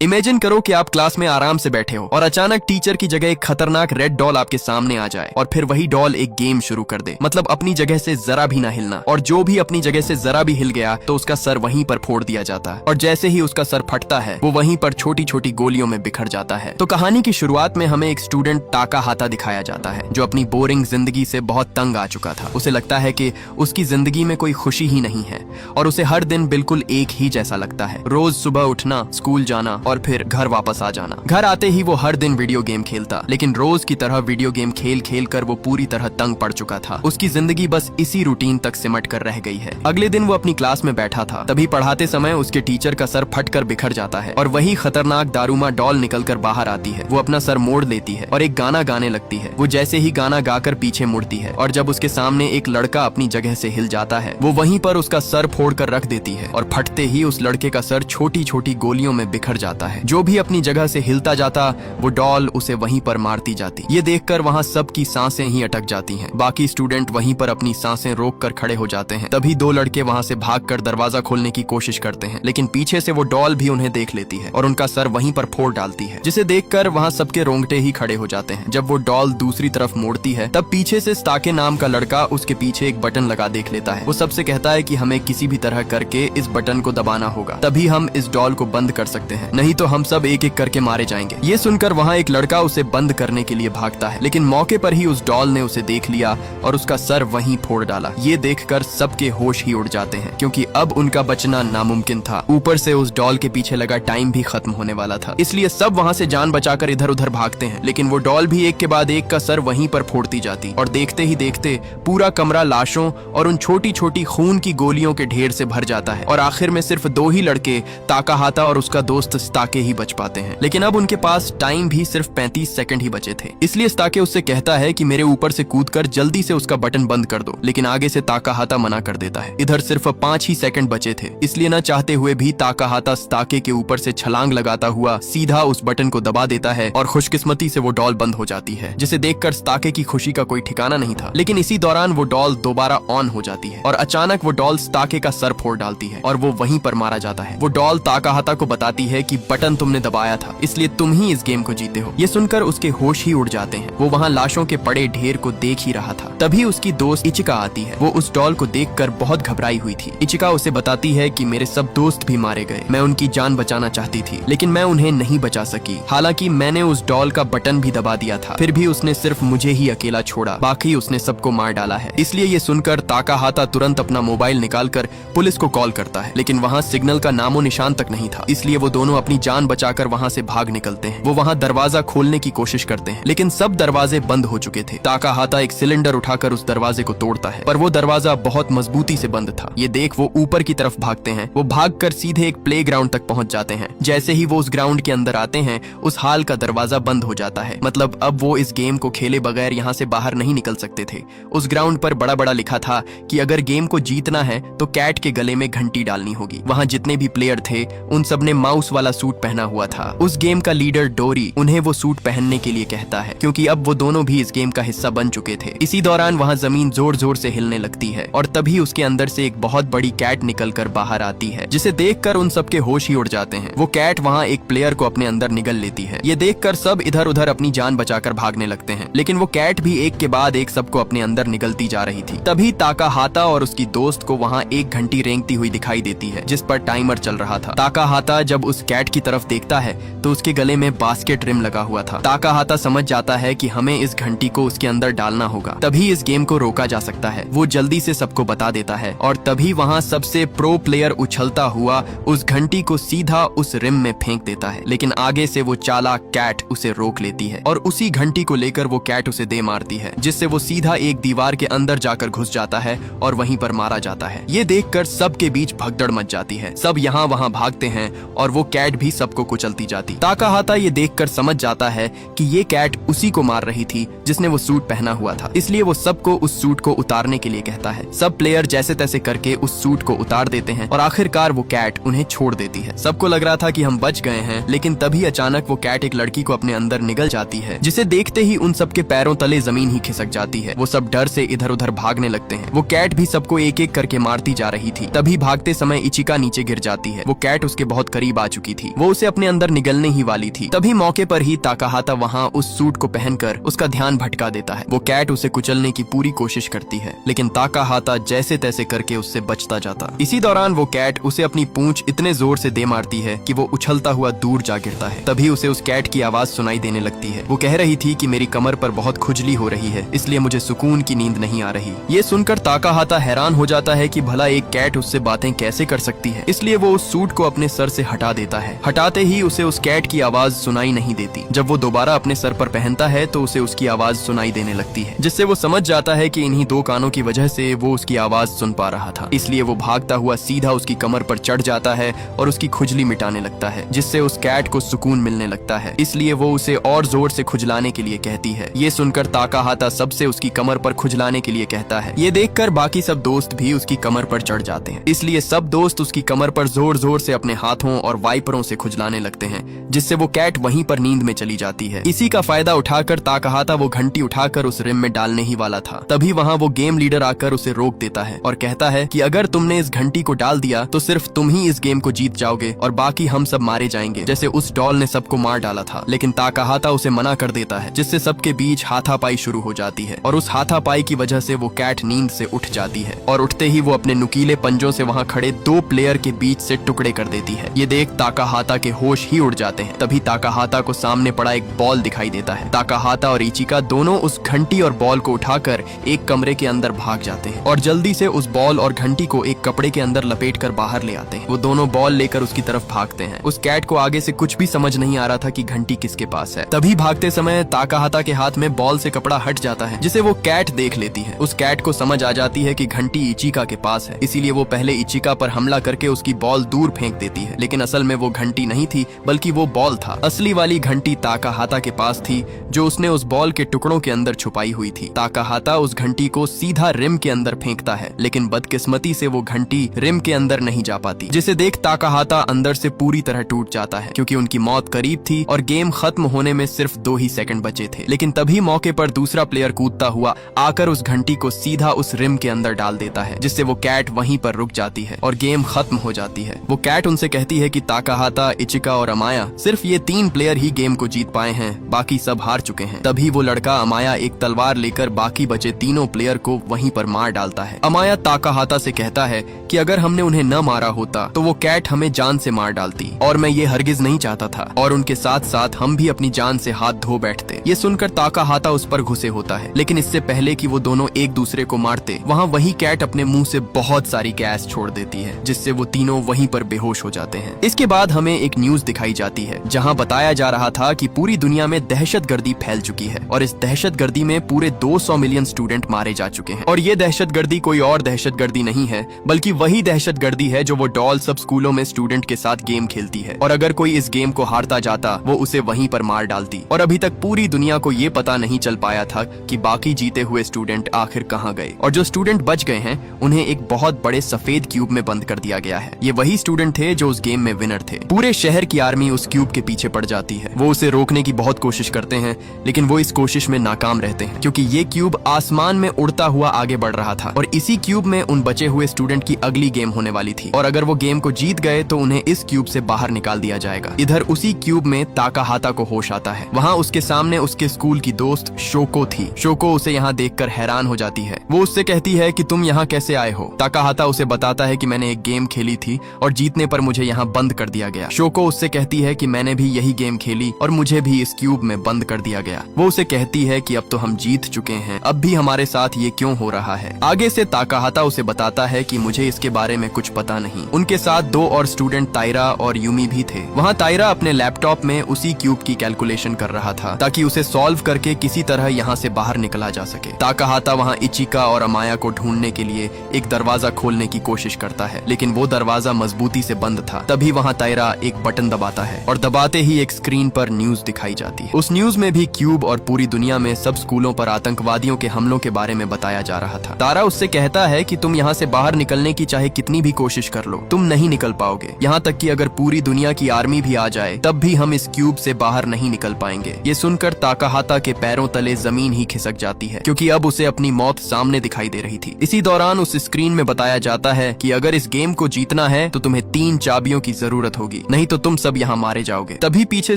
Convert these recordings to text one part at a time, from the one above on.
Imagine करो कि आप क्लास में आराम से बैठे हो और अचानक टीचर की जगह एक खतरनाक रेड डॉल आपके सामने आ जाए और फिर वही डॉल एक गेम शुरू कर दे। मतलब अपनी जगह से जरा भी ना हिलना, और जो भी अपनी जगह से जरा भी हिल गया तो उसका सर वहीं पर फोड़ दिया जाता है, और जैसे ही उसका सर फटता है वो वहीं पर छोटी छोटी गोलियों में बिखर जाता है। तो कहानी की शुरुआत में हमें एक स्टूडेंट ताकाहाता दिखाया जाता है जो अपनी बोरिंग जिंदगी से बहुत तंग आ चुका था। उसे लगता है कि उसकी जिंदगी में कोई खुशी ही नहीं है और उसे हर दिन बिल्कुल एक ही जैसा लगता है। रोज सुबह उठना, स्कूल जाना और फिर घर वापस आ जाना। घर आते ही वो हर दिन वीडियो गेम खेलता, लेकिन रोज की तरह वीडियो गेम खेल खेल कर वो पूरी तरह तंग पड़ चुका था। उसकी जिंदगी बस इसी रूटीन तक सिमट कर रह गई है। अगले दिन वो अपनी क्लास में बैठा था, तभी पढ़ाते समय उसके टीचर का सर फट कर बिखर जाता है और वही खतरनाक दारूमा डॉल निकल कर बाहर आती है। वो अपना सर मोड़ लेती है और एक गाना गाने लगती है। वो जैसे ही गाना गाकर पीछे मुड़ती है और जब उसके सामने एक लड़का अपनी जगह से हिल जाता है, वो वहीं पर उसका सर फोड़ कर रख देती है और फटते ही उस लड़के का सर छोटी छोटी गोलियों में बिखर जाता है। जो भी अपनी जगह से हिलता जाता वो डॉल उसे वहीं पर मारती जाती। ये देखकर वहाँ सबकी सांसें ही अटक जाती हैं। बाकी स्टूडेंट वहीं पर अपनी सांसें रोक कर खड़े हो जाते हैं। तभी दो लड़के वहाँ से भागकर दरवाजा खोलने की कोशिश करते हैं, लेकिन पीछे से वो डॉल भी उन्हें देख लेती है और उनका सर वहीं पर फोड़ डालती है, जिसे देखकर वहाँ सबके रोंगटे ही खड़े हो जाते हैं। जब वो डॉल दूसरी तरफ मोड़ती है तब पीछे से स्टाके नाम का लड़का उसके पीछे एक बटन लगा देख लेता है। वो सबसे कहता है कि हमें किसी भी तरह करके इस बटन को दबाना होगा, तभी हम इस डॉल को बंद कर सकते हैं, नहीं तो हम सब एक एक करके मारे जाएंगे। ये सुनकर वहाँ एक लड़का उसे बंद करने के लिए भागता है, लेकिन मौके पर ही उस डॉल ने उसे देख लिया और उसका सर वहीं फोड़ डाला। ये देखकर सबके होश ही उड़ जाते हैं, क्योंकि अब उनका बचना नामुमकिन था। ऊपर से उस डॉल के पीछे लगा टाइम भी खत्म होने वाला था, इसलिए सब वहाँ से जान बचाकर इधर उधर भागते हैं, लेकिन वो डॉल भी एक के बाद एक का सर वहीं पर फोड़ती जाती और देखते ही देखते पूरा कमरा लाशों और उन छोटी छोटी खून की गोलियों के ढेर से भर जाता है और आखिर में सिर्फ दो ही लड़के, ताकाहाता और उसका दोस्त स्टाके ही बच पाते हैं। लेकिन अब उनके पास टाइम भी सिर्फ 35 सेकंड ही बचे थे, इसलिए स्टाके उससे कहता है कि मेरे ऊपर से कूदकर जल्दी से उसका बटन बंद कर दो, लेकिन आगे से ताकाहाता मना कर देता है। इधर सिर्फ 5 ही सेकंड बचे थे, इसलिए न चाहते हुए भी ताकाहाता स्टाके के ऊपर से छलांग लगाता हुआ सीधा उस बटन को दबा देता है और खुशकिस्मती से वो डॉल बंद हो जाती है, जिसे देखकर स्टाके की खुशी का कोई ठिकाना नहीं था। लेकिन इसी दौरान वो डॉल दोबारा ऑन हो जाती है और अचानक वो डॉल स्टाके का सर फोड़ डालती है और वो वहीं पर मारा जाता है। वो डॉल ताकाहाता को बताती है कि बटन तुमने दबाया था, इसलिए तुम ही इस गेम को जीते हो। ये सुनकर उसके होश ही उड़ जाते हैं। वो वहाँ लाशों के पड़े ढेर को देख ही रहा था। तभी उसकी दोस्त इचिका आती है। वो उस डॉल को देखकर बहुत घबराई हुई थी। इचिका उसे बताती है कि मेरे सब दोस्त भी मारे गए, मैं उनकी जान बचाना चाहती थी, लेकिन मैं उन्हें नहीं बचा सकी। हालांकि मैंने उस डॉल का बटन भी दबा दिया था, फिर भी उसने सिर्फ मुझे ही अकेला छोड़ा, बाकी उसने सबको मार डाला है। इसलिए ये सुनकर ताकाहाता तुरंत अपना मोबाइल निकालकर पुलिस को कॉल करता है, लेकिन वहाँ सिग्नल का नामो निशान तक नहीं था। इसलिए वो दोनों अपनी जान बचाकर वहाँ से भाग निकलते हैं। वो वहाँ दरवाजा खोलने की कोशिश करते हैं, लेकिन सब दरवाजे बंद हो चुके थे। ताकाहाता एक सिलेंडर उठाकर उस दरवाजे को तोड़ता है, पर वो दरवाजा बहुत मजबूती से बंद था। ये देख वो ऊपर की तरफ भागते हैं। वो भागकर सीधे एक प्लेग्राउंड तक पहुंच जाते हैं। जैसे ही वो उस ग्राउंड के अंदर आते हैं, उस हाल का दरवाजा बंद हो जाता है। मतलब अब वो इस गेम को खेले बगैर यहाँ से बाहर नहीं निकल सकते थे। उस ग्राउंड पर बड़ा बड़ा लिखा था कि अगर गेम को जीतना है तो कैट के गले में घंटी डालनी होगी। वहाँ जितने भी प्लेयर थे उन सब ने माउस वाला सूट पहना हुआ था। उस गेम का लीडर डोरी उन्हें वो सूट पहनने के लिए कहता है, क्योंकि अब वो दोनों भी इस गेम का हिस्सा बन चुके थे। इसी दौरान वहाँ जमीन जोर जोर से हिलने लगती है और तभी उसके अंदर से एक बहुत बड़ी कैट निकलकर बाहर आती है, जिसे देखकर उन सबके होश ही उड़ जाते हैं। वो कैट वहाँ एक प्लेयर को अपने अंदर निगल लेती है। ये देखकर सब इधर उधर अपनी जान बचाकर भागने लगते हैं, लेकिन वो कैट भी एक के बाद एक सबको अपने अंदर निगलती जा रही थी। तभी ताकाहाता और उसकी दोस्त को वहाँ एक घंटी रेंगती हुई दिखाई देती है, जिस पर टाइमर चल रहा था। ताकाहाता जब उस कैट की तरफ देखता है तो उसके गले में बास्केट रिम लगा हुआ था। ताकाहाता समझ जाता है कि हमें इस घंटी को उसके अंदर डालना होगा, तभी इस गेम को रोका जा सकता है। वो जल्दी से सबको बता देता है और तभी वहाँ सबसे प्रो प्लेयर उछलता हुआ उस घंटी को सीधा उस रिम में फेंक देता है, लेकिन आगे से वो चालाक कैट उसे रोक लेती है और उसी घंटी को लेकर वो कैट उसे दे मारती है, जिससे वो सीधा एक दीवार के अंदर जाकर घुस जाता है और वहीं पर मारा जाता है। ये देखकर सबके बीच भगदड़ मच जाती है। सब यहाँ वहाँ भागते हैं और वो कैट भी सबको कुचलती जाती। ताकाहाता ये देखकर समझ जाता है कि ये कैट उसी को मार रही थी जिसने वो सूट पहना हुआ था, इसलिए वो सबको उस सूट को उतारने के लिए कहता है। सब प्लेयर जैसे तैसे करके उस सूट को उतार देते हैं और आखिरकार वो कैट उन्हें छोड़ देती है। सबको लग रहा था कि हम बच गए हैं, लेकिन तभी अचानक वो कैट एक लड़की को अपने अंदर निगल जाती है, जिसे देखते ही उन सबके पैरों तले जमीन ही खिसक जाती है। वो सब डर से इधर उधर भागने लगते हैं। वो कैट भी सबको एक एक करके मारती जा रही थी। तभी भागते समय इचिका नीचे गिर जाती है। वो कैट उसके बहुत करीब आ चुकी थी। थी, वो उसे अपने अंदर निगलने ही वाली थी। तभी मौके पर ही ताकाहाता वहाँ उस सूट को पहनकर उसका ध्यान भटका देता है। वो कैट उसे कुचलने की पूरी कोशिश करती है, लेकिन ताकाहाता जैसे तैसे करके उससे बचता जाता। इसी दौरान वो कैट उसे अपनी पूंछ इतने जोर से दे मारती है कि वो उछलता हुआ दूर जा गिरता है। तभी उसे उस कैट की आवाज सुनाई देने लगती है। वो कह रही थी कि मेरी कमर पर बहुत खुजली हो रही है, इसलिए मुझे सुकून की नींद नहीं आ रही। ये सुनकर ताकाहाता हैरान हो जाता है कि भला एक कैट उससे बातें कैसे कर सकती है, इसलिए वो उस सूट को अपने सर से हटा देता है। हटाते ही उसे उस कैट की आवाज सुनाई नहीं देती। जब वो दोबारा अपने सर पर पहनता है तो उसे उसकी आवाज सुनाई देने लगती है, जिससे वो समझ जाता है कि इन्हीं दो कानों की वजह से वो उसकी आवाज सुन पा रहा था। इसलिए वो भागता हुआ सीधा उसकी कमर पर चढ़ जाता है और उसकी खुजली मिटाने लगता है, जिससे उस कैट को सुकून मिलने लगता है। इसलिए वो उसे और जोर से खुजलाने के लिए कहती है। ये सुनकर ताकाहाता सबसे उसकी कमर पर खुजलाने के लिए कहता है। ये देखकर बाकी सब दोस्त भी उसकी कमर पर चढ़ जाते हैं, इसलिए सब दोस्त उसकी कमर पर जोर जोर से अपने हाथों और वाइपरों से खुजलाने लगते हैं, जिससे वो कैट वहीं पर नींद में चली जाती है। इसी का फायदा उठाकर ताकाहाता वो घंटी उठाकर उस रिम में डालने ही वाला था। तभी वहाँ वो गेम लीडर आकर उसे रोक देता है और कहता है कि अगर तुमने इस घंटी को डाल दिया तो सिर्फ तुम ही इस गेम को जीत जाओगे और बाकी हम सब मारे जाएंगे, जैसे उस डॉल ने सबको मार डाला था। लेकिन ताकाहाता उसे मना कर देता है, जिससे सबके बीच हाथापाई शुरू हो जाती है और उस हाथापाई की वजह से वो कैट नींद से उठ जाती है और उठते ही वो अपने नुकीले पंजों से वहाँ खड़े दो प्लेयर के बीच से टुकड़े कर देती है। ये देख ताकाहाता के होश ही उड़ जाते हैं। तभी ताकाहाता को सामने पड़ा एक बॉल दिखाई देता है। ताकाहाता और इचिका दोनों उस घंटी और बॉल को उठाकर एक कमरे के अंदर भाग जाते हैं और जल्दी से उस बॉल और घंटी को एक कपड़े के अंदर लपेटकर बाहर ले आते हैं। वो दोनों बॉल लेकर उसकी तरफ भागते हैं। उस कैट को आगे से कुछ भी समझ नहीं आ रहा था कि घंटी किसके पास है। तभी भागते समय ताकाहाता के हाथ में बॉल से कपड़ा हट जाता है, जिसे वो कैट देख लेती है। उस कैट को समझ आ जाती है कि घंटी इचिका के पास है, इसीलिए वो पहले इचिका पर हमला करके उसकी बॉल दूर फेंक देती है। लेकिन असल में वो घंटी नहीं थी, बल्कि वो बॉल था। असली वाली घंटी ताकाहाता के पास थी, जो उसने उस बॉल के टुकड़ों के अंदर छुपाई हुई थी। ताकाहाता उस घंटी को सीधा रिम के अंदर फेंकता है, लेकिन बदकिस्मती से वो घंटी रिम के अंदर नहीं जा पाती, जिसे देख ताकाहाता अंदर से पूरी तरह टूट जाता है, क्योंकि उनकी मौत करीब थी और गेम खत्म होने में सिर्फ 2 ही सेकंड बचे थे। लेकिन तभी मौके पर दूसरा प्लेयर कूदता हुआ आकर उस घंटी को सीधा उस रिम के अंदर डाल देता है, जिससे वो कैट वहीं पर रुक जाती है और गेम खत्म हो जाती है। वो कैट उनसे कहती है कि ताकाहाता, इचिका और अमाया, सिर्फ ये 3 प्लेयर ही गेम को जीत पाए हैं, बाकी सब हार चुके हैं। तभी वो लड़का अमाया एक तलवार लेकर बाकी बचे तीनों प्लेयर को वहीं पर मार डालता है। अमाया ताकाहाता से कहता है कि अगर हमने उन्हें न मारा होता तो वो कैट हमें जान से मार डालती, और मैं ये हरगिज नहीं चाहता था, और उनके साथ साथ हम भी अपनी जान से हाथ धो बैठते। ये सुनकर ताकाहाता उस पर गुस्से होता है, लेकिन इससे पहले कि वो दोनों एक दूसरे को मारते, वहाँ वही कैट अपने मुंह से बहुत सारी गैस छोड़ देती है, जिससे वो तीनों वहीं पर बेहोश हो जाते हैं। इसके बाद हमें एक न्यूज दिखाई जाती है, जहाँ बताया जा रहा था कि पूरी दुनिया में दहशतगर्दी फैल चुकी है और इस दहशतगर्दी में पूरे 200 मिलियन स्टूडेंट मारे जा चुके हैं। और ये दहशतगर्दी कोई और दहशतगर्दी नहीं है, बल्कि वही दहशतगर्दी है जो वो डॉल सब स्कूलों में स्टूडेंट के साथ गेम खेलती है, और अगर कोई इस गेम को हारता जाता वो उसे वहीं पर मार डालती। और अभी तक पूरी दुनिया को ये पता नहीं चल पाया था कि बाकी जीते हुए स्टूडेंट आखिर कहाँ गए, और जो स्टूडेंट बच गए हैं उन्हें एक बहुत बड़े सफेद क्यूब में बंद कर दिया गया है। ये वही स्टूडेंट थे जो उस गेम में विनर थे। पूरे शहर की आर्मी उस क्यूब के पीछे पड़ जाती है। वो उसे रोकने की बहुत कोशिश करते हैं, लेकिन वो इस कोशिश में नाकाम रहते हैं, क्योंकि ये क्यूब आसमान में उड़ता हुआ आगे बढ़ रहा था और इसी क्यूब में उन बचे हुए स्टूडेंट की अगली गेम होने वाली थी, और अगर वो गेम को जीत गए तो उन्हें इस क्यूब से बाहर निकाल दिया जाएगा। इधर उसी क्यूब में ताकाहाता को होश आता है। वहाँ उसके सामने उसके स्कूल की दोस्त शोको थी। शोको उसे यहाँ देखकर हैरान हो जाती है। वो उससे कहती है कि तुम यहाँ कैसे आए हो। ताकाहाता उसे बताता है कि मैंने एक गेम खेली थी और जीतने पर मुझे यहाँ बंद कर दिया गया। शोको उससे कहती है कि मैंने भी यही गेम खेली और मुझे भी इस क्यूब में बंद कर दिया गया। वो उसे कहती है कि अब तो हम जीत चुके हैं, अब भी हमारे साथ ये क्यों हो रहा है। आगे से ताकाहाता उसे बताता है कि मुझे इसके बारे में कुछ पता नहीं। उनके साथ 2 और स्टूडेंट ताइरा और यूमी भी थे। वहाँ ताइरा अपने लैपटॉप में उसी क्यूब की कैलकुलेशन कर रहा था ताकि उसे सॉल्व करके किसी तरह यहाँ से बाहर निकला जा सके। ताकाहाता वहाँ इचिका और अमाया को ढूंढने के लिए एक दरवाजा खोलने की कोशिश करता है, लेकिन वो दरवाजा मजबूती से बंद था। तभी वहाँ ताइरा एक बटन दबाता है और दबाते ही एक स्क्रीन पर न्यूज दिखाई जाती है। उस न्यूज में भी क्यूब और पूरी दुनिया में सब स्कूलों पर आतंकवादियों के हमलों के बारे में बताया जा रहा था। तारा उससे कहता है कि तुम यहाँ से बाहर निकलने की चाहे कितनी भी कोशिश कर लो, तुम नहीं निकल पाओगे। यहाँ तक कि अगर पूरी दुनिया की आर्मी भी आ जाए तब भी हम इस क्यूब से बाहर नहीं निकल पाएंगे। ये सुनकर ताकाहाता के पैरों तले जमीन ही खिसक जाती है, क्योंकि अब उसे अपनी मौत सामने दिखाई दे रही थी। इसी दौरान उस स्क्रीन में बताया जाता है कि अगर इस गेम को जीतना है तो तुम्हें 3 चाबियों की जरूरत होगी। होगी, नहीं तो तुम सब यहाँ मारे जाओगे। तभी पीछे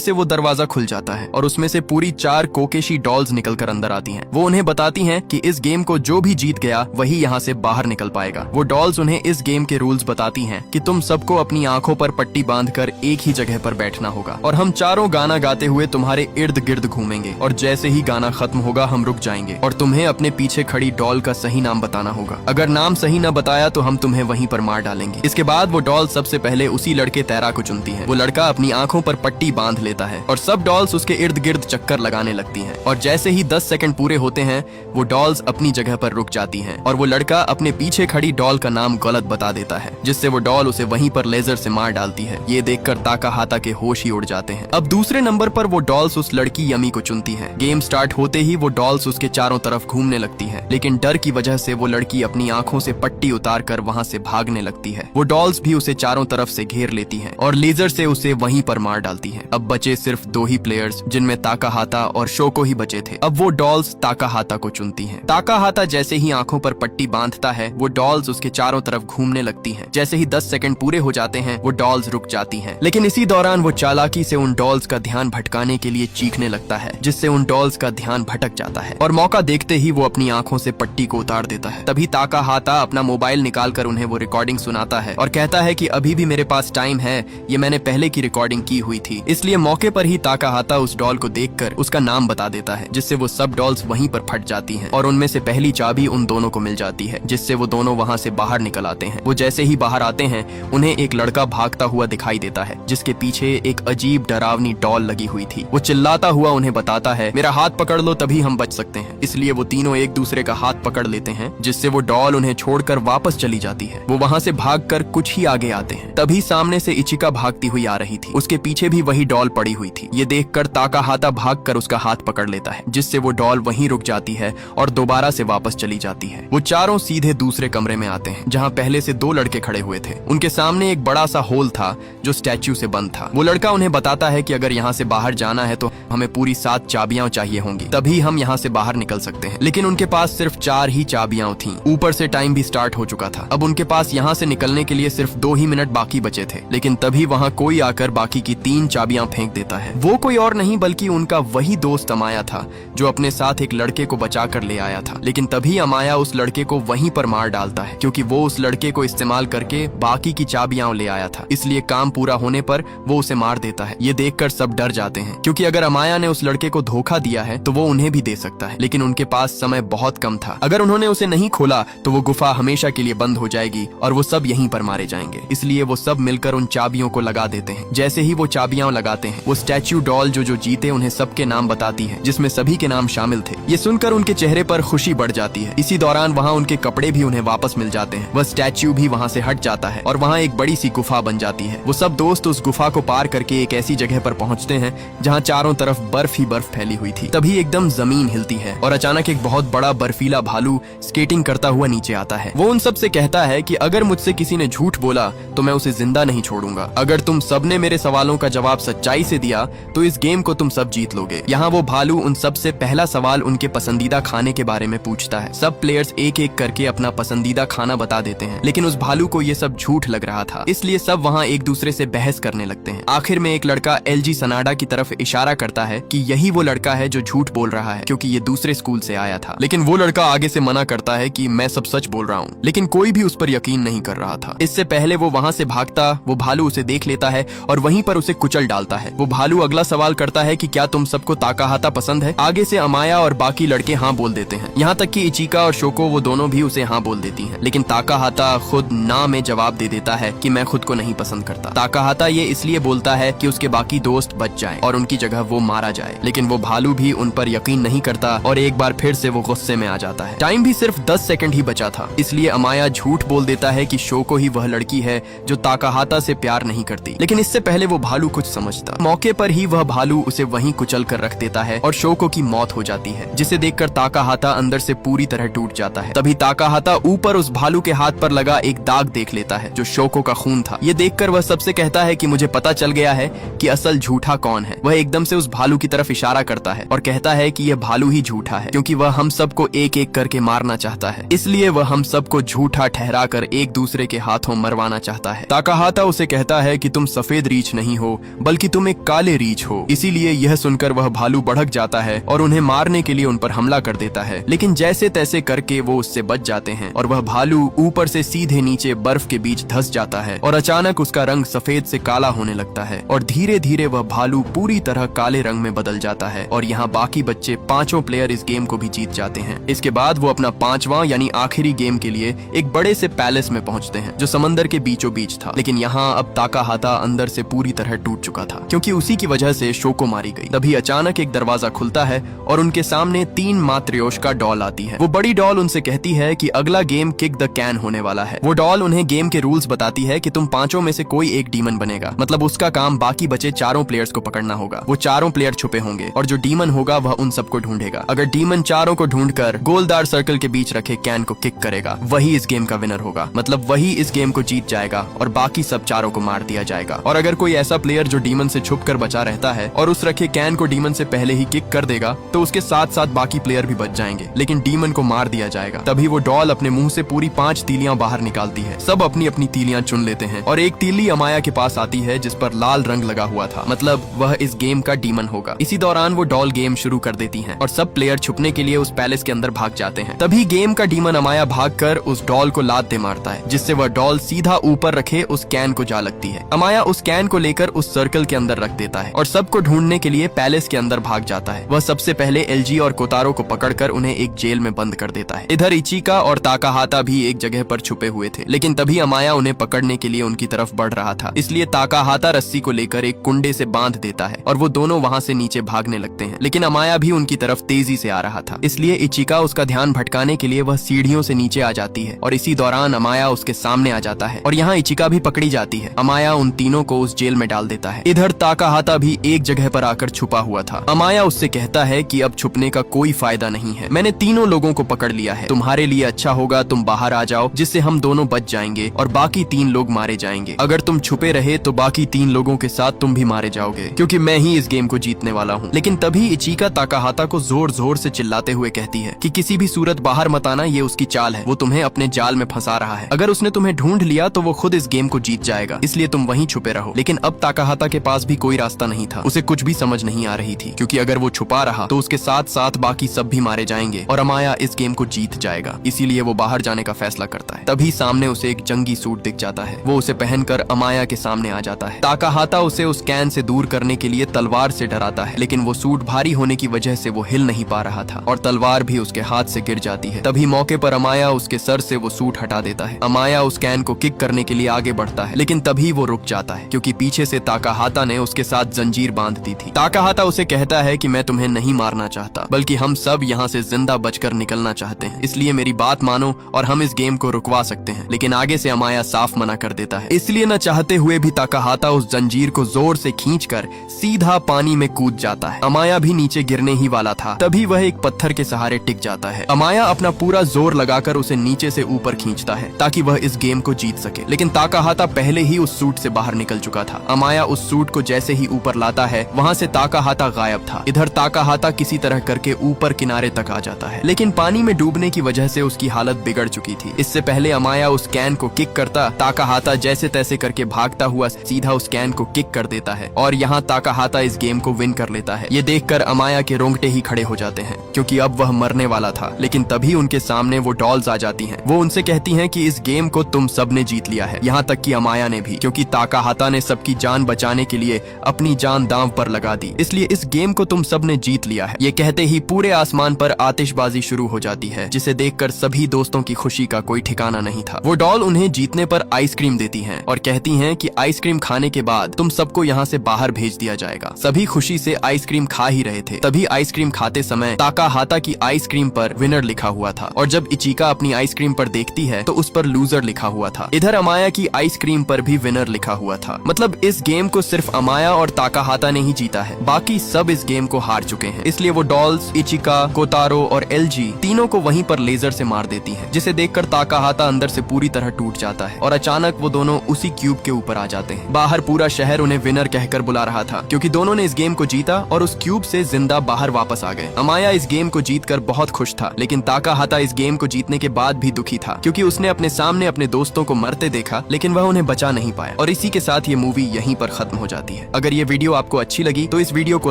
से वो दरवाजा खुल जाता है और उसमें से पूरी 4 कोकेशी डॉल्स निकलकर अंदर आती हैं। वो उन्हें बताती हैं कि इस गेम को जो भी जीत गया वही यहाँ से बाहर निकल पाएगा। वो डॉल्स उन्हें इस गेम के रूल्स बताती हैं कि तुम सबको अपनी आंखों पर पट्टी बांधकर एक ही जगह पर बैठना होगा और हम चारों गाना गाते हुए तुम्हारे इर्द गिर्द घूमेंगे और जैसे ही गाना खत्म होगा हम रुक जाएंगे और तुम्हें अपने पीछे खड़ी डॉल का सही नाम बताना होगा। अगर नाम सही न बताया तो हम तुम्हें वहीं पर मार डालेंगे। इसके बाद वो डॉल सबसे पहले उसी लड़के तैरा को चुनती है। वो लड़का अपनी आंखों पर पट्टी बांध लेता है और सब डॉल्स उसके इर्द गिर्द चक्कर लगाने लगती हैं और जैसे ही 10 सेकंड पूरे होते हैं वो डॉल्स अपनी जगह पर रुक जाती हैं और वो लड़का अपने पीछे खड़ी डॉल का नाम गलत बता देता है, जिससे वो डॉल उसे वहीं पर लेजर से मार डालती है। ये देखकर ताकाहाता के होश ही उड़ जाते हैं। अब दूसरे नंबर पर वो डॉल्स उस लड़की यमी को चुनती है। गेम स्टार्ट होते ही वो डॉल्स उसके चारों तरफ घूमने लगती है, लेकिन डर की वजह से वो लड़की अपनी आंखों से पट्टी उतार कर वहाँ से भागने लगती है। वो डॉल्स भी उसे चारों तरफ से घेर लेती है और लेजर से उसे वहीं पर मार डालती है। अब बचे सिर्फ 2 ही प्लेयर्स, जिनमें ताकाहाता और शोको ही बचे थे। अब वो डॉल्स ताकाहाता को चुनती हैं। ताकाहाता जैसे ही आंखों पर पट्टी बांधता है वो डॉल्स उसके चारों तरफ घूमने लगती हैं। जैसे ही 10 सेकंड पूरे हो जाते हैं वो डॉल्स रुक जाती हैं, लेकिन इसी दौरान वो चालाकी से उन डॉल्स का ध्यान भटकाने के लिए चीखने लगता है, जिससे उन डॉल्स का ध्यान भटक जाता है और मौका देखते ही वो अपनी आंखों से पट्टी को उतार देता है। तभी ताकाहाता अपना मोबाइल निकालकर उन्हें वो रिकॉर्डिंग सुनाता है और कहता है कि अभी भी मेरे पास टाइम है, ये मैंने पहले की रिकॉर्डिंग की हुई थी। इसलिए मौके पर ही ताकाहाता उस डॉल को देखकर उसका नाम बता देता है, जिससे वो सब डॉल्स वहीं पर फट जाती हैं और उनमें से पहली चाबी उन दोनों को मिल जाती है, जिससे वो दोनों वहाँ से बाहर निकल आते हैं। वो जैसे ही बाहर आते हैं उन्हें एक लड़का भागता हुआ दिखाई देता है, जिसके पीछे एक अजीब डरावनी डॉल लगी हुई थी। वो चिल्लाता हुआ उन्हें बताता है, मेरा हाथ पकड़ लो तभी हम बच सकते हैं। इसलिए वो तीनों एक दूसरे का हाथ पकड़ लेते हैं, जिससे वो डॉल उन्हें छोड़कर वापस चली जाती है। वो वहाँ से भागकर कुछ ही आगे आते हैं, तभी सामने से इचिका भागती हुई आ रही थी। उसके पीछे भी वही डॉल पड़ी हुई थी। ये देखकर ताकाहाता भागकर उसका हाथ पकड़ लेता है, जिससे वो डॉल वहीं रुक जाती है और दोबारा से वापस चली जाती है। वो चारों सीधे दूसरे कमरे में आते हैं, जहाँ पहले से 2 लड़के खड़े हुए थे। उनके सामने एक बड़ा सा होल था जो स्टैच्यू से बंद था। वो लड़का उन्हें बताता है कि अगर यहाँ से बाहर जाना है तो हमें पूरी 7 चाबियां चाहिए होंगी, तभी हम यहाँ से बाहर निकल सकते हैं। लेकिन उनके पास सिर्फ 4 ही चाबियां थीं। ऊपर से टाइम भी स्टार्ट हो चुका था। अब उनके पास यहाँ से निकलने के लिए सिर्फ 2 ही मिनट बाकी बचे थे। लेकिन तभी वहाँ कोई आकर बाकी की 3 चाबियां फेंक देता है। वो कोई और नहीं बल्कि उनका वही दोस्त अमाया था, जो अपने साथ एक लड़के को बचा कर ले आया था। लेकिन तभी अमाया उस लड़के को वहीं पर मार डालता है, क्योंकि वो उस लड़के को इस्तेमाल करके बाकी की चाबियां ले आया था। इसलिए काम पूरा होने पर वो उसे मार देता है। ये देखकर सब डर जाते हैं, क्योंकि अगर अमाया ने उस लड़के को धोखा दिया है तो वो उन्हें भी दे सकता है। लेकिन उनके पास समय बहुत कम था। अगर उन्होंने उसे नहीं खोला तो वो गुफा हमेशा के लिए बंद हो जाएगी और वो सब यहीं पर मारे जाएंगे। इसलिए वो सब मिलकर उन चाबियों को लगा देते हैं। जैसे ही वो चाबियां लगाते हैं, वो स्टैच्यू डॉल जो जीते उन्हें सबके नाम बताती है, जिसमें सभी के नाम शामिल थे। ये सुनकर उनके चेहरे पर खुशी बढ़ जाती है। इसी दौरान वहाँ उनके कपड़े भी उन्हें वापस मिल जाते हैं। वह स्टैच्यू भी वहाँ से हट जाता है और वहाँ एक बड़ी सी गुफा बन जाती है। वो सब दोस्त उस गुफा को पार करके एक ऐसी जगह पर पहुँचते हैं जहाँ चारों तरफ बर्फ ही बर्फ फैली हुई थी। तभी एकदम जमीन हिलती है और अचानक एक बहुत बड़ा बर्फीला भालू स्केटिंग करता हुआ नीचे आता है। वो उन सब से कहता है कि अगर मुझसे किसी ने झूठ बोला तो मैं उसे जिंदा नहीं छोड़ूंगा। अगर तुम सबने मेरे सवालों का जवाब सच्चाई से दिया तो इस गेम को तुम सब जीत लोगे। यहाँ वो भालू उन सब से पहला सवाल उनके पसंदीदा खाने के बारे में पूछता है। सब प्लेयर्स एक एक करके अपना पसंदीदा खाना बता देते हैं, लेकिन उस भालू को ये सब झूठ लग रहा था। इसलिए सब वहाँ एक दूसरे से बहस करने लगते हैं। आखिर में एक लड़का एलजी सनाडा की तरफ इशारा करता है कि यही वो लड़का है जो झूठ बोल रहा है, क्योंकि ये दूसरे स्कूल से आया था। लेकिन वो लड़का आगे से मना करता है कि मैं सब सच बोल रहा हूँ, लेकिन कोई भी उस पर यकीन नहीं कर रहा था। इससे पहले वो वहाँ से भागता वो भालू उसे देख लेता है और वहीं पर उसे कुचल डालता है। वो भालू अगला सवाल करता है कि क्या तुम सबको ताकाहाता पसंद है? आगे से अमाया और बाकी लड़के हाँ बोल देते हैं। यहाँ तक कि इचिका और शोको वो दोनों भी उसे हाँ बोल देती हैं। लेकिन ताकाहाता खुद ना में जवाब दे देता है कि मैं खुद को नहीं पसंद करता। ताकाहाता ये इसलिए बोलता है कि उसके बाकी दोस्त बच जाएं और उनकी जगह वो मारा जाए। लेकिन वो भालू भी उन पर यकीन नहीं करता और एक बार फिर से वो गुस्से में आ जाता है। टाइम भी सिर्फ 10 सेकंड ही बचा था, इसलिए अमाया झूठ बोल देता है कि शोको ही वह लड़की है जो ताकाहाता से प्यार नहीं करती। लेकिन इससे पहले वो भालू कुछ समझता। मौके पर ही वह भालू उसे वहीं कुचल कर रख देता है और शोको की मौत हो जाती है, जिसे देखकर ताकाहाता अंदर से पूरी तरह टूट जाता है। तभी ताकाहाता ऊपर उस भालू के हाथ पर लगा एक दाग देख लेता है जो शोको का खून था। ये देखकर वह सबसे कहता है कि मुझे पता चल गया है कि असल झूठा कौन है। वह एकदम से उस भालू की तरफ इशारा करता है और कहता है कि यह भालू ही झूठा है, क्योंकि वह हम सबको एक एक करके मारना चाहता है। इसलिए वह हम सबको झूठा ठहरा कर एक दूसरे के हाथों मरवाना चाहता है। ताकाहाता उसे कहता है है कि तुम सफेद रीछ नहीं हो बल्कि तुम एक काले रीछ हो। इसीलिए यह सुनकर वह भालू भड़क जाता है और उन्हें मारने के लिए उन पर हमला कर देता है, लेकिन जैसे तैसे करके वो उससे बच जाते हैं और वह भालू ऊपर से सीधे नीचे बर्फ के बीच धंस जाता है और अचानक उसका रंग सफेद से काला होने लगता है और धीरे धीरे वह भालू पूरी तरह काले रंग में बदल जाता है और यहाँ बाकी बच्चे पांचों प्लेयर इस गेम को भी जीत जाते हैं। इसके बाद वो अपना पांचवां यानी आखिरी गेम के लिए एक बड़े से पैलेस में पहुंचते हैं जो समंदर के बीचों बीच था, लेकिन यहाँ अब ताकाहाता अंदर से पूरी तरह टूट चुका था क्योंकि उसी की वजह से शोको मारी गई। तभी अचानक एक दरवाजा खुलता है और उनके सामने 3 मात्रियोशिका डॉल आती है। वो बड़ी डॉल उनसे कहती है कि अगला गेम किक द कैन होने वाला है। वो डॉल उन्हें गेम के रूल्स बताती है कि तुम पांचों में से कोई एक डीमन बनेगा, मतलब उसका काम बाकी बचे चारों प्लेयर्स को पकड़ना होगा। वो चारों प्लेयर छुपे होंगे और जो डीमन होगा वह उन सबको ढूंढेगा। अगर डीमन चारों को ढूंढकर गोलदार सर्कल के बीच रखे कैन को किक करेगा वही इस गेम का विनर होगा, मतलब वही इस गेम को जीत जाएगा और बाकी सब चारों को मार दिया जाएगा। और अगर कोई ऐसा प्लेयर जो डीमन से छुपकर बचा रहता है और उस रखे कैन को डीमन से पहले ही किक कर देगा तो उसके साथ साथ बाकी प्लेयर भी बच जाएंगे, लेकिन डीमन को मार दिया जाएगा। तभी वो डॉल अपने मुंह से पूरी 5 तीलियां बाहर निकालती है। सब अपनी अपनी तीलियां चुन लेते हैं और एक तीली अमाया के पास आती है जिस पर लाल रंग लगा हुआ था, मतलब वह इस गेम का डीमन होगा। इसी दौरान वो डॉल गेम शुरू कर देती हैं और सब प्लेयर छुपने के लिए उस पैलेस के अंदर भाग जाते हैं। तभी गेम का डीमन अमाया भागकर उस डॉल को लात दे मारता है जिससे वह डॉल सीधा ऊपर रखे उस कैन को जा लगती है। अमाया उस कैन को लेकर उस सर्कल के अंदर रख देता है और सबको ढूंढने के लिए पैलेस के अंदर भाग जाता है। वह सबसे पहले एलजी और कोतारो को पकड़कर उन्हें एक जेल में बंद कर देता है। इधर इचिका और ताकाहाता भी एक जगह पर छुपे हुए थे, लेकिन तभी अमाया उन्हें पकड़ने के लिए उनकी तरफ बढ़ रहा था, इसलिए ताकाहाता रस्सी को लेकर एक कुंडे से बांध देता है और वो दोनों वहाँ से नीचे भागने लगते हैं। लेकिन अमाया भी उनकी तरफ तेजी से आ रहा था, इसलिए इचिका उसका ध्यान भटकाने के लिए वह सीढ़ियों से नीचे आ जाती है और इसी दौरान अमाया उसके सामने आ जाता है और यहाँ इचिका भी पकड़ी जाती है। अमाया उन तीनों को उस जेल में डाल देता है। इधर ताकाहाता भी एक जगह पर आकर छुपा हुआ था। अमाया उससे कहता है कि अब छुपने का कोई फायदा नहीं है, मैंने तीनों लोगों को पकड़ लिया है, तुम्हारे लिए अच्छा होगा तुम बाहर आ जाओ जिससे हम दोनों बच जाएंगे और बाकी 3 लोग मारे जाएंगे। अगर तुम छुपे रहे तो बाकी 3 लोगों के साथ तुम भी मारे जाओगे क्योंकि मैं ही इस गेम को जीतने वाला हूँ। लेकिन तभी इचिका ताकाहाता को जोर जोर से चिल्लाते हुए कहती है कि किसी भी सूरत बाहर मत आना, ये उसकी चाल है, वो तुम्हें अपने जाल में फंसा रहा है। अगर उसने तुम्हें ढूंढ लिया तो वो खुद इस गेम को जीत जाएगा, इसलिए तुम वहीं छुपे रहो। लेकिन अब ताकाहाता के पास भी कोई रास्ता नहीं था, उसे कुछ भी समझ नहीं आ रही थी क्योंकि अगर वो छुपा रहा तो उसके साथ साथ बाकी सब भी मारे जाएंगे और अमाया इस गेम को जीत जाएगा। इसीलिए वो बाहर जाने का फैसला करता है। तभी सामने उसे एक जंगी सूट दिख जाता है। वो उसे पहनकर अमाया के सामने आ जाता है। ताकाहाता उसे उस कैन से दूर करने के लिए तलवार से डराता है, लेकिन वो सूट भारी होने की वजह से वो हिल नहीं पा रहा था और तलवार भी उसके हाथ से गिर जाती है। तभी मौके पर अमाया उसके सर से वो सूट हटा देता है। अमाया उस कैन को किक करने के लिए आगे बढ़ता है, लेकिन तभी वो रुक जाता है क्योंकि पीछे से ताकाहाता ने उसके साथ जंजीर बांध दी थी। ताकाहाता उसे कहता है कि मैं तुम्हें नहीं मारना चाहता, बल्कि हम सब यहाँ से जिंदा बचकर निकलना चाहते हैं, इसलिए मेरी बात मानो और हम इस गेम को रुकवा सकते हैं। लेकिन आगे से अमाया साफ मना कर देता है। इसलिए न चाहते हुए भी ताकाहाता उस जंजीर को जोर से खींचकर सीधा पानी में कूद जाता है। अमाया भी नीचे गिरने ही वाला था, तभी वह एक पत्थर के सहारे टिक जाता है। अमाया अपना पूरा जोर लगाकर उसे नीचे से ऊपर खींचता है ताकि वह इस गेम को जीत सके, लेकिन ताकाहाता पहले ही उस सूट से बाहर निकल चुका था। अमाया उस सूट को जैसे ही ऊपर लाता है वहाँ से ताकाहाता गायब था। इधर ताकाहाता किसी तरह करके ऊपर किनारे तक आ जाता है, लेकिन पानी में डूबने की वजह से उसकी हालत बिगड़ चुकी थी। इससे पहले अमाया उस कैन को किक करता, ताकाहाता जैसे तैसे करके भागता हुआ सीधा उस कैन को किक कर देता है और यहाँ ताकाहाता इस गेम को विन कर लेता है। ये देखकर अमाया के रोंगटे ही खड़े हो जाते हैं क्योंकि अब वह मरने वाला था। लेकिन तभी उनके सामने वो डॉल्स आ जाती हैं। वो उनसे कहती हैं कि इस गेम को तुम सबने जीत लिया है, यहाँ तक कि अमाया ने भी, क्योंकि ताकाहाता ने सबकी जान बचाने के लिए अपनी जान दांव पर लगा दी, इसलिए इस गेम को तुम सबने जीत लिया है। ये कहते ही पूरे आसमान पर आतिशबाजी शुरू हो जाती है जिसे देखकर सभी दोस्तों की खुशी का कोई ठिकाना नहीं था। वो डॉल उन्हें जीतने पर आइसक्रीम देती हैं और कहती हैं कि आइसक्रीम खाने के बाद तुम सबको यहाँ से बाहर भेज दिया जाएगा। सभी खुशी से आइसक्रीम खा ही रहे थे, तभी आइसक्रीम खाते समय ताकाहाता की आइसक्रीम पर विनर लिखा हुआ था और जब इचिका अपनी आइसक्रीम पर देखती है तो उस पर लूजर लिखा हुआ था। इधर अमाया की आइसक्रीम पर भी विनर लिखा हुआ था। मतलब इस गेम को सिर्फ अमाया और ताकाहाता ने ही जीता है, बाकी सब इस गेम को हार चुके हैं। इसलिए वो डॉल्स, इचिका, कोतारो और एलजी तीनों को वहीं पर लेजर से मार देती हैं, जिसे देखकर ताकाहाता अंदर से पूरी तरह टूट जाता है और अचानक वो दोनों उसी क्यूब के ऊपर आ जाते हैं। बाहर पूरा शहर उन्हें विनर कहकर बुला रहा था क्योंकि दोनों ने इस गेम को जीता और उस क्यूब से जिंदा बाहर वापस आ गए। अमाया इस गेम को जीतकर बहुत खुश था, लेकिन ताकाहाता इस गेम को जीतने के बाद भी दुखी था क्योंकि उसने अपने सामने अपने दोस्तों को मरते देखा, लेकिन वह उन्हें बचा नहीं पाया। है। और इसी के साथ ये मूवी यहीं पर खत्म हो जाती है। अगर ये वीडियो आपको अच्छी लगी तो इस वीडियो को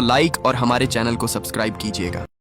लाइक और हमारे चैनल को सब्सक्राइब कीजिएगा।